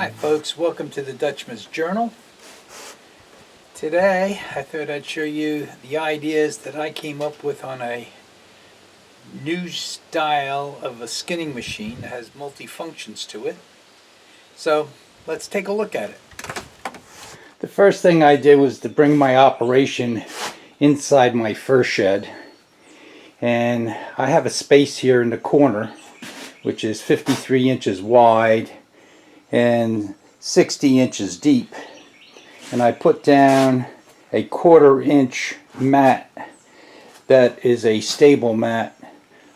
Hi folks, welcome to the Dutchman's Journal. Today I thought I'd show you the ideas that I came up with on a new style of a skinning machine that has multi-functions to it. So let's take a look at it. The first thing I did was to bring my operation inside my fur shed, and I have a space here in the corner which is 53 inches wide and 60 inches deep, and I put down a 1/4 inch mat that is a stable mat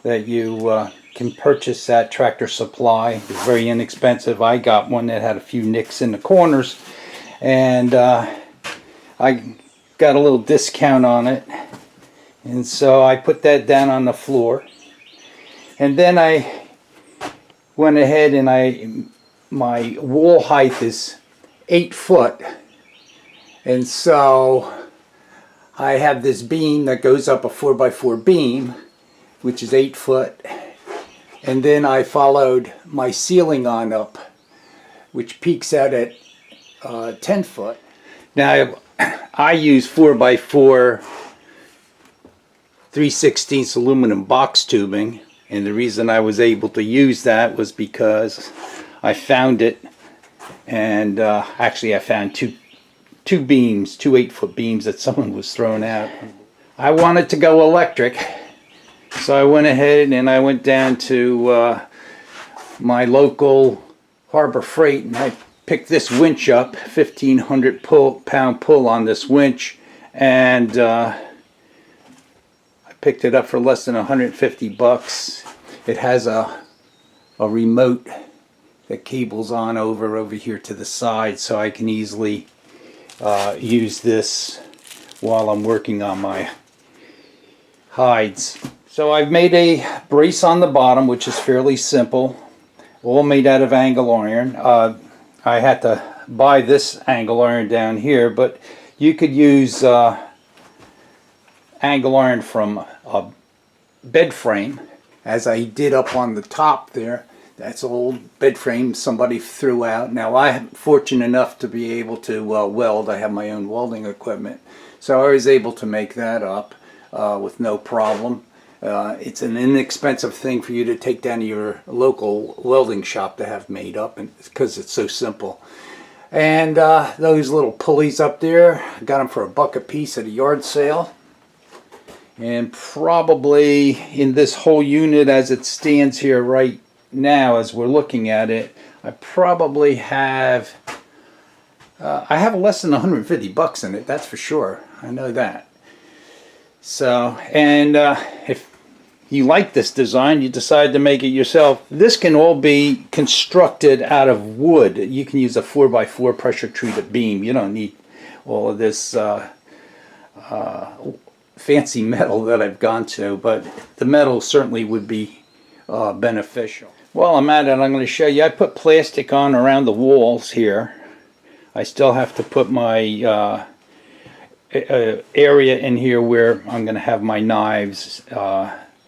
that you can purchase at Tractor Supply. It's very inexpensive. I got one that had a few nicks in the corners, and I got a little discount on it, and so I put that down on the floor. And then I went ahead and my wall height is 8 foot, and so I have this beam that goes up, a 4x4 beam, which is 8 foot, and then I followed my ceiling on up, which peaks out at 10 foot. Now I use 4x4 3/16 aluminum box tubing, and the reason I was able to use that was because I found it, and actually I found two beams, two 8-foot beams that someone was throwing out. I wanted to go electric, so I went ahead and I went down to my local Harbor Freight, and I picked this winch up, 1,500 pound pull on this winch, and picked it up for less than 150 bucks. It has a remote that cables on over here to the side, so I can easily use this while I'm working on my hides. So I've made a brace on the bottom, which is fairly simple, all made out of angle iron. I had to buy this angle iron down here, but you could use angle iron from a bed frame, as I did up on the top there. That's old bed frame somebody threw out. Now I'm fortunate enough to be able to weld. I have my own welding equipment, so I was able to make that up with no problem. It's an inexpensive thing for you to take down to your local welding shop to have made up, and because it's so simple. And those little pulleys up there, I got them for $1 a piece at a yard sale. And probably in this whole unit as it stands here right now, as we're looking at it, I probably have I have less than 150 bucks in it, that's for sure. I know that. So, and if you like this design, you decide to make it yourself, this can all be constructed out of wood. You can use a 4x4 pressure treated beam. You don't need all of this fancy metal that I've gone to, but the metal certainly would be beneficial. While I'm at it, I'm going to show you, I put plastic on around the walls here. I still have to put my area in here where I'm going to have my knives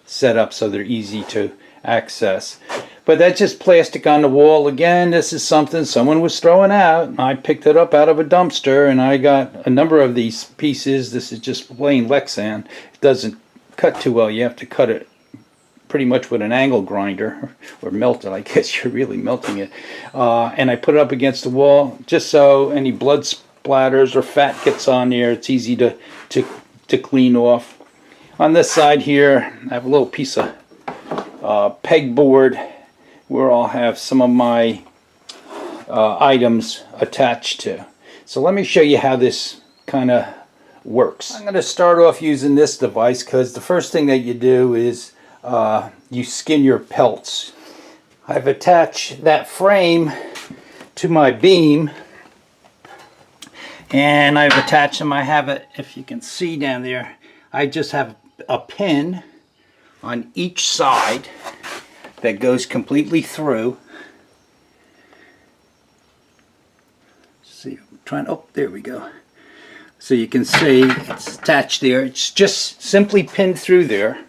set up so they're easy to access. But that's just plastic on the wall. Again, this is something someone was throwing out. I picked it up out of a dumpster, and I got a number of these pieces. This is just plain Lexan. It doesn't cut too well. You have to cut it pretty much with an angle grinder, or melt it. I guess you're really melting it. And I put it up against the wall just so any blood splatters or fat gets on there. It's easy to clean off. On this side here, I have a little piece of pegboard where I'll have some of my items attached to. So let me show you how this kind of works. I'm going to start off using this device because the first thing that you do is you skin your pelts. I've attached that frame to my beam, and I've attached them. I have it, if you can see down there, I just have a pin on each side that goes completely through. See, I'm trying, oh, there we go. So you can see it's attached there. It's just simply pinned through there.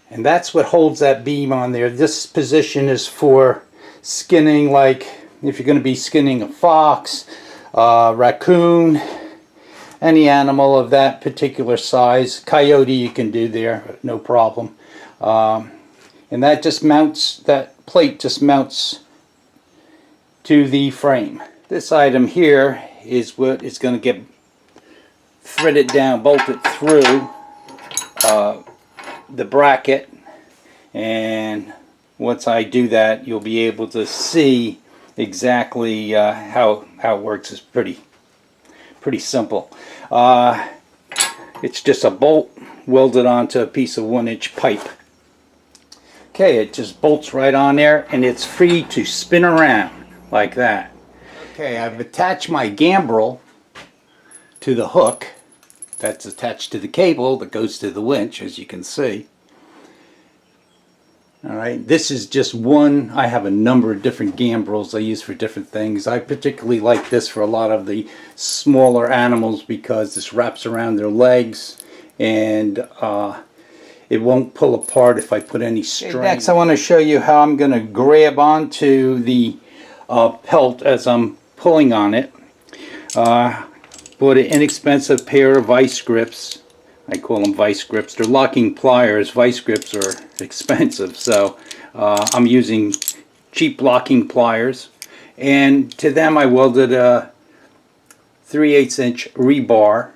And that's what holds that beam on there. This position is for skinning, like if you're going to be skinning a fox, raccoon, any animal of that particular size. Coyote you can do there, no problem. And that just mounts, that plate just mounts to the frame. This item here is what is going to get threaded down, bolted through the bracket, and once I do that you'll be able to see exactly how it works. It's pretty simple. It's just a bolt welded onto a piece of 1-inch pipe. Okay, it just bolts right on there and it's free to spin around like that. Okay, I've attached my gambrel to the hook that's attached to the cable that goes to the winch, as you can see. Alright, this is just one. I have a number of different gambrels I use for different things. I particularly like this for a lot of the smaller animals because this wraps around their legs and it won't pull apart if I put any string. Okay, next I want to show you how I'm going to grab onto the pelt as I'm pulling on it. Bought an inexpensive pair of vice grips. I call them vice grips. They're locking pliers. Vice grips are expensive, so I'm using cheap locking pliers. And to them I welded a 3/8 inch rebar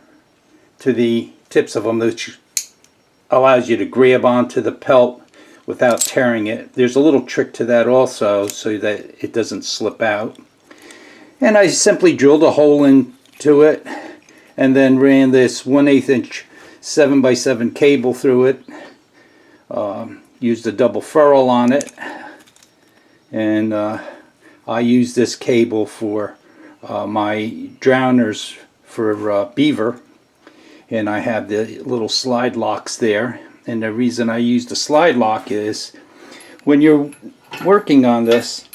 to the tips of them, which allows you to grab onto the pelt without tearing it. There's a little trick to that also so that it doesn't slip out. And I simply drilled a hole into it and then ran this 1/8 inch 7x7 cable through it. Used a double ferrule on it, and I use this cable for my drowners for Beaver, and I have the little slide locks there. And the reason I use the slide lock is when you're working on this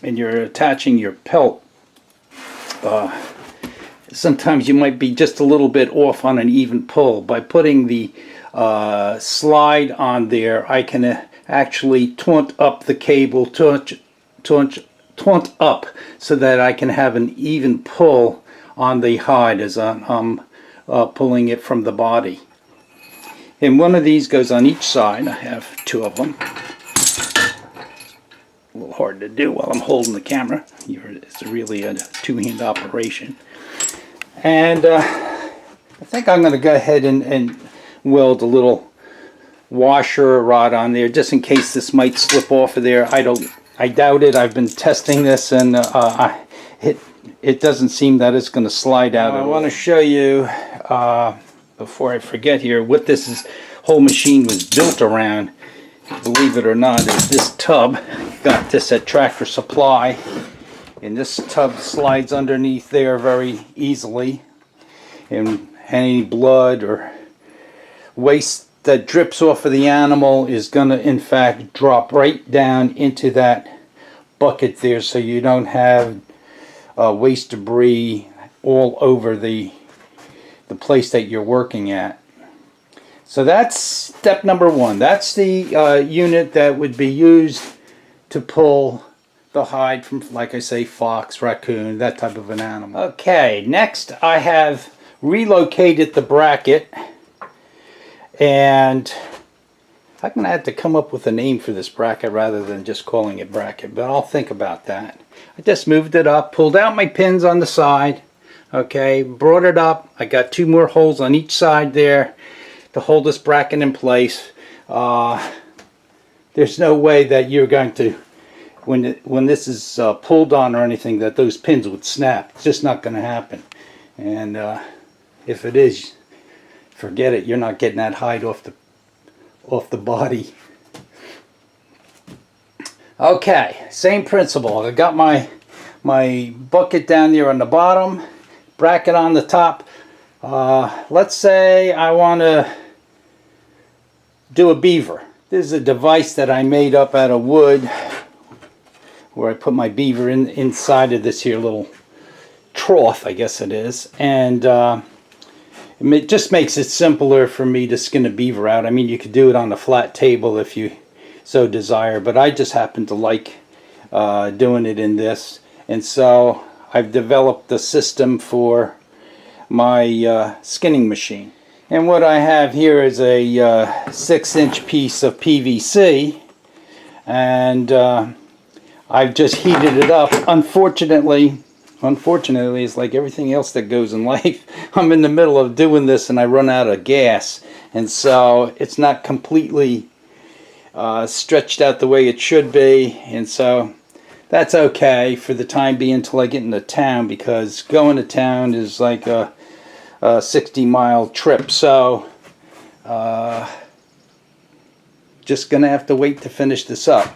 and you're attaching your pelt, sometimes you might be just a little bit off on an even pull. By putting the slide on there, I can actually taunt up the cable, taunt up, so that I can have an even pull on the hide as I'm pulling it from the body. And one of these goes on each side. I have two of them. A little hard to do while I'm holding the camera. It's really a two-hand operation. And I think I'm going to go ahead and weld a little washer rod on there just in case this might slip off of there. I doubt it. I've been testing this and it doesn't seem that it's going to slide out. I want to show you before I forget here what this whole machine was built around. Believe it or not, is this tub. Got this at Tractor Supply. And this tub slides underneath there very easily, and any blood or waste that drips off of the animal is going to in fact drop right down into that bucket there, so you don't have waste debris all over the place that you're working at. So that's step number one. That's the unit that would be used to pull the hide from, like I say, fox, raccoon, that type of an animal. Okay, next I have relocated the bracket, and I'm going to have to come up with a name for this bracket rather than just calling it bracket, but I'll think about that. I just moved it up, pulled out my pins on the side, okay, brought it up. I got two more holes on each side there to hold this bracket in place. There's no way that you're going to, when this is pulled on or anything, that those pins would snap. It's just not going to happen. And if it is, forget it. You're not getting that hide off the body. Okay, same principle. I got my bucket down there on the bottom, bracket on the top. Let's say I want to do a beaver. This is a device that I made up out of wood, where I put my beaver inside of this here little trough, I guess it is, and it just makes it simpler for me to skin a beaver out. I mean, you could do it on a flat table if you so desire, but I just happen to like doing it in this, and so I've developed the system for my skinning machine. And what I have here is a 6-inch piece of PVC, and I've just heated it up. Unfortunately, it's like everything else that goes in life. I'm in the middle of doing this and I run out of gas, and so it's not completely stretched out the way it should be, and so that's okay for the time being until I get into town, because going to town is like a 60-mile trip. So just gonna have to wait to finish this up.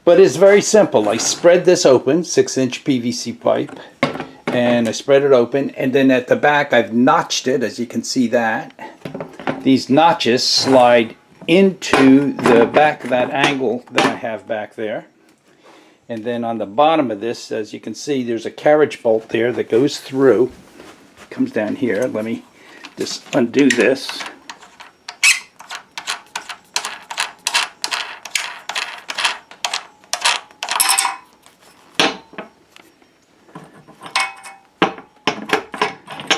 But it's very simple. I spread this open, 6-inch PVC pipe, and I spread it open, and then at the back I've notched it, as you can see that. These notches slide into the back of that angle that I have back there. And then on the bottom of this, as you can see, there's a carriage bolt there that goes through. It comes down here. Let me just undo this.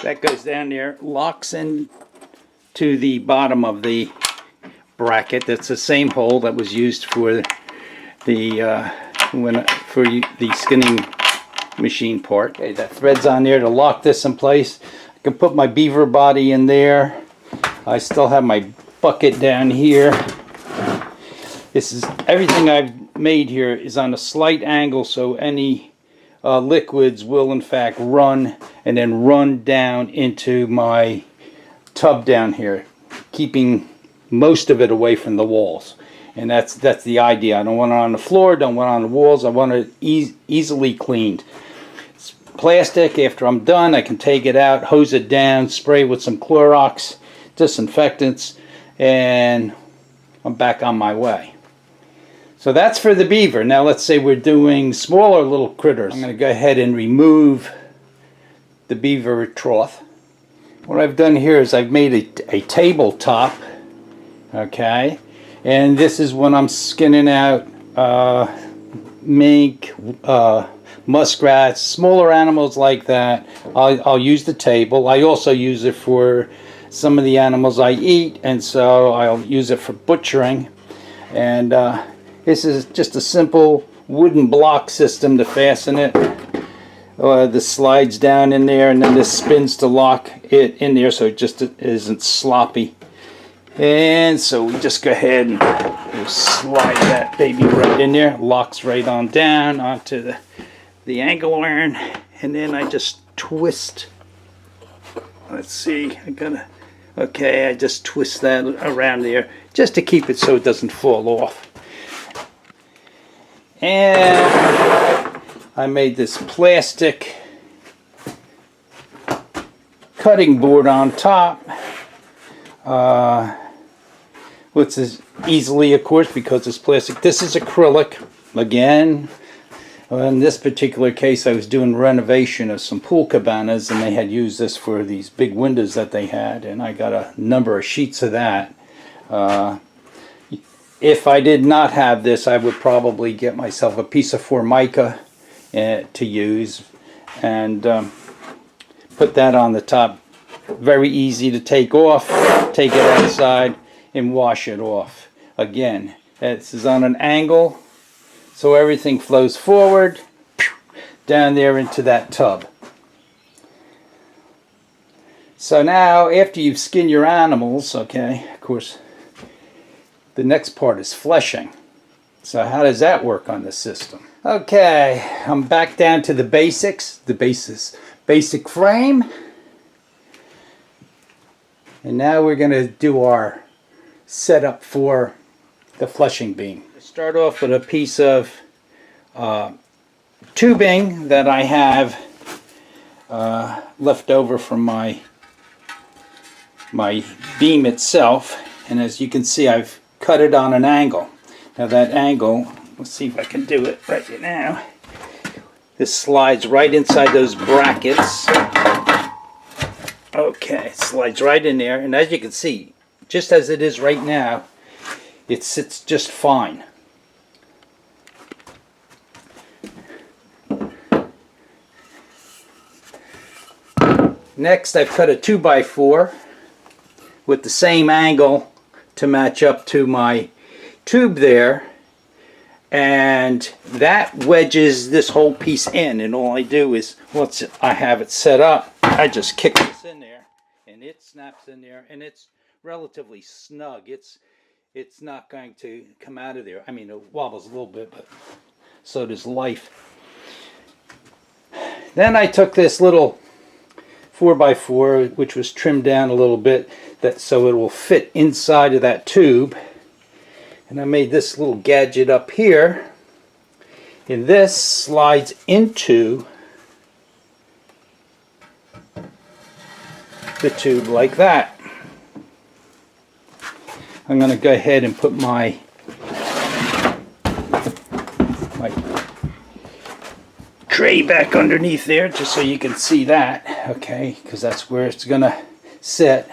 That goes down there, locks in to the bottom of the bracket. That's the same hole that was used for the skinning machine part. Okay, that thread's on there to lock this in place. I can put my Beaver body in there. I still have my bucket down here. This is everything I've made here is on a slight angle, so any liquids will in fact run and then run down into my tub down here, keeping most of it away from the walls. And that's the idea. I don't want it on the floor, don't want it on the walls. I want it easily cleaned. It's plastic. After I'm done, I can take it out, hose it down, spray with some Clorox disinfectants, and I'm back on my way. So that's for the Beaver. Now let's say we're doing smaller little critters. I'm going to go ahead and remove the Beaver trough. What I've done here is I've made a tabletop, okay, and this is when I'm skinning out mink, muskrats, smaller animals like that. I'll use the table. I also use it for some of the animals I eat, and so I'll use it for butchering. And this is just a simple wooden block system to fasten it. This slides down in there, and then this spins to lock it in there so it just isn't sloppy. And so we just go ahead and we'll slide that baby right in there. Locks right on down onto the angle iron, and then I just twist. Let's see, I just twist that around there just to keep it so it doesn't fall off. And I made this plastic cutting board on top, which is easily, of course, because it's plastic. This is acrylic. Again, in this particular case, I was doing renovation of some pool cabanas, and they had used this for these big windows that they had, and I got a number of sheets of that. If I did not have this, I would probably get myself a piece of Formica to use and put that on the top. Very easy to take off, take it outside, and wash it off. Again, this is on an angle, so everything flows forward down there into that tub. So now, after you've skinned your animals, okay, of course, the next part is fleshing. So how does that work on the system? Okay, I'm back down to the basics, basic frame. And now we're going to do our setup for the fleshing beam. Start off with a piece of tubing that I have left over from my beam itself. And as you can see, I've cut it on an angle. Now that angle, let's see if I can do it right now. This slides right inside those brackets. Okay, it slides right in there, and as you can see, just as it is right now, it sits just fine. Next, I've cut a 2x4 with the same angle to match up to my tube there, and that wedges this whole piece in. And all I do is, once I have it set up, I just kick this in there and it snaps in there, and it's relatively snug. It's not going to come out of there. I mean, it wobbles a little bit, but so does life. Then I took this little 4x4, which was trimmed down a little bit, so it will fit inside of that tube, and I made this little gadget up here, and this slides into the tube like that. I'm going to go ahead and put my tray back underneath there, just so you can see that, okay, because that's where it's going to sit.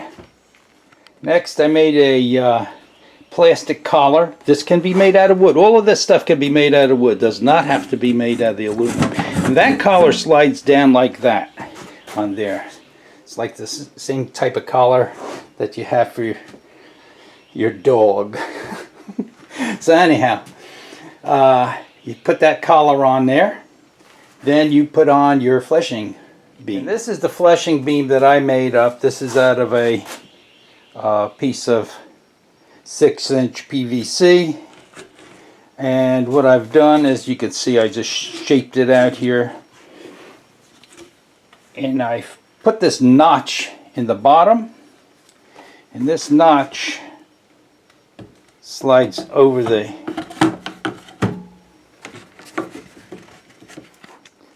Next, I made a plastic collar. This can be made out of wood. All of this stuff can be made out of wood. Does not have to be made out of the aluminum. And that collar slides down like that on there. It's like the same type of collar that you have for your dog. So anyhow, you put that collar on there. Then you put on your fleshing beam. And this is the fleshing beam that I made up. This is out of a piece of 6-inch PVC. And what I've done is, you can see, I just shaped it out here. And I've put this notch in the bottom. And this notch slides over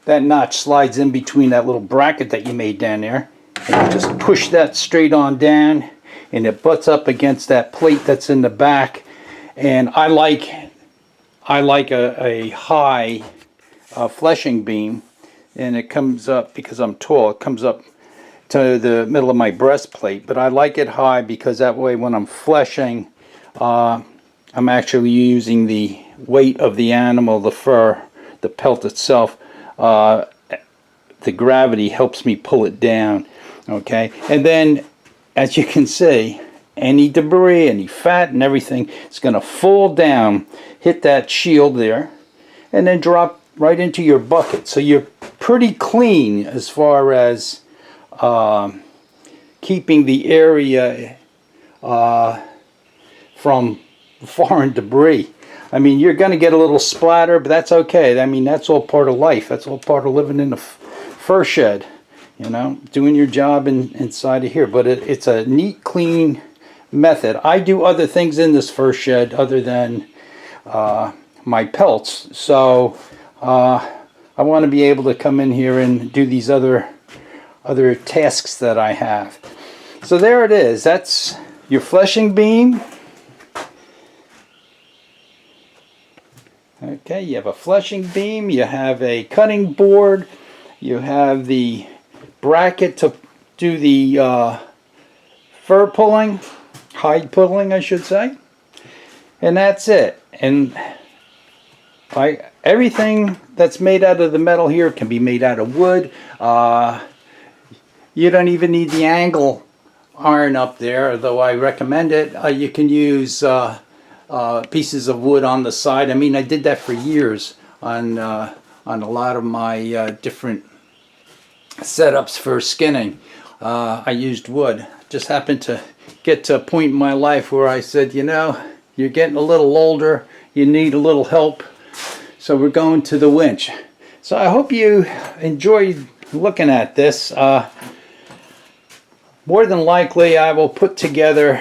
that notch slides in between that little bracket that you made down there, and you just push that straight on down, and it butts up against that plate that's in the back. And I like a high fleshing beam, and it comes up, because I'm tall, it comes up to the middle of my breastplate, but I like it high because that way when I'm fleshing, I'm actually using the weight of the animal, the fur, the pelt itself. The gravity helps me pull it down, okay? And then, as you can see, any debris, any fat and everything, it's going to fall down, hit that shield there, and then drop right into your bucket. So you're pretty clean as far as keeping the area from foreign debris. I mean, you're going to get a little splatter, but that's okay. I mean, that's all part of life. That's all part of living in the fur shed, you know, doing your job inside of here. But it's a neat, clean method. I do other things in this fur shed other than my pelts. So I want to be able to come in here and do these other tasks that I have. So there it is. That's your fleshing beam. Okay, you have a fleshing beam, you have a cutting board, you have the bracket to do the fur pulling, hide pulling I should say, and that's it. And everything that's made out of the metal here can be made out of wood. You don't even need the angle iron up there, although I recommend it. You can use pieces of wood on the side. I mean, I did that for years on a lot of my different setups for skinning. I used wood. Just happened to get to a point in my life where I said, you know, you're getting a little older, you need a little help, so we're going to the winch. So I hope you enjoyed looking at this. More than likely I will put together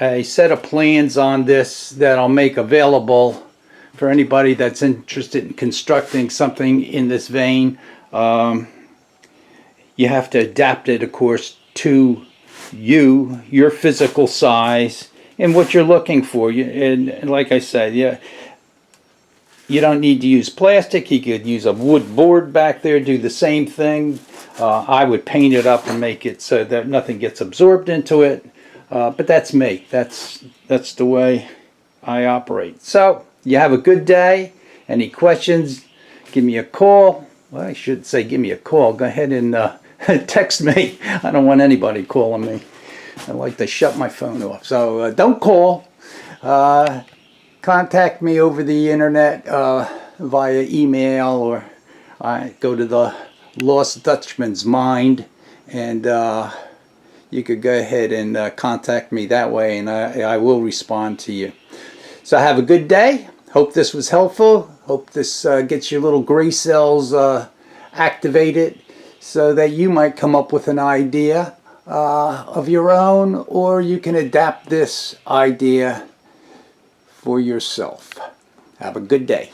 a set of plans on this that I'll make available for anybody that's interested in constructing something in this vein. You have to adapt it, of course, to your physical size and what you're looking for. And like I said, yeah, you don't need to use plastic. You could use a wood board back there, do the same thing. I would paint it up and make it so that nothing gets absorbed into it. But that's me. That's the way I operate. So, you have a good day. Any questions, give me a call. Well, I should say give me a call. Go ahead and text me. I don't want anybody calling me. I like to shut my phone off. So don't call. Contact me over the internet via email, or I go to the Lost Dutchman's Mind, and you could go ahead and contact me that way, and I will respond to you. So have a good day. Hope this was helpful. Hope this gets your little gray cells activated so that you might come up with an idea of your own, or you can adapt this idea for yourself. Have a good day.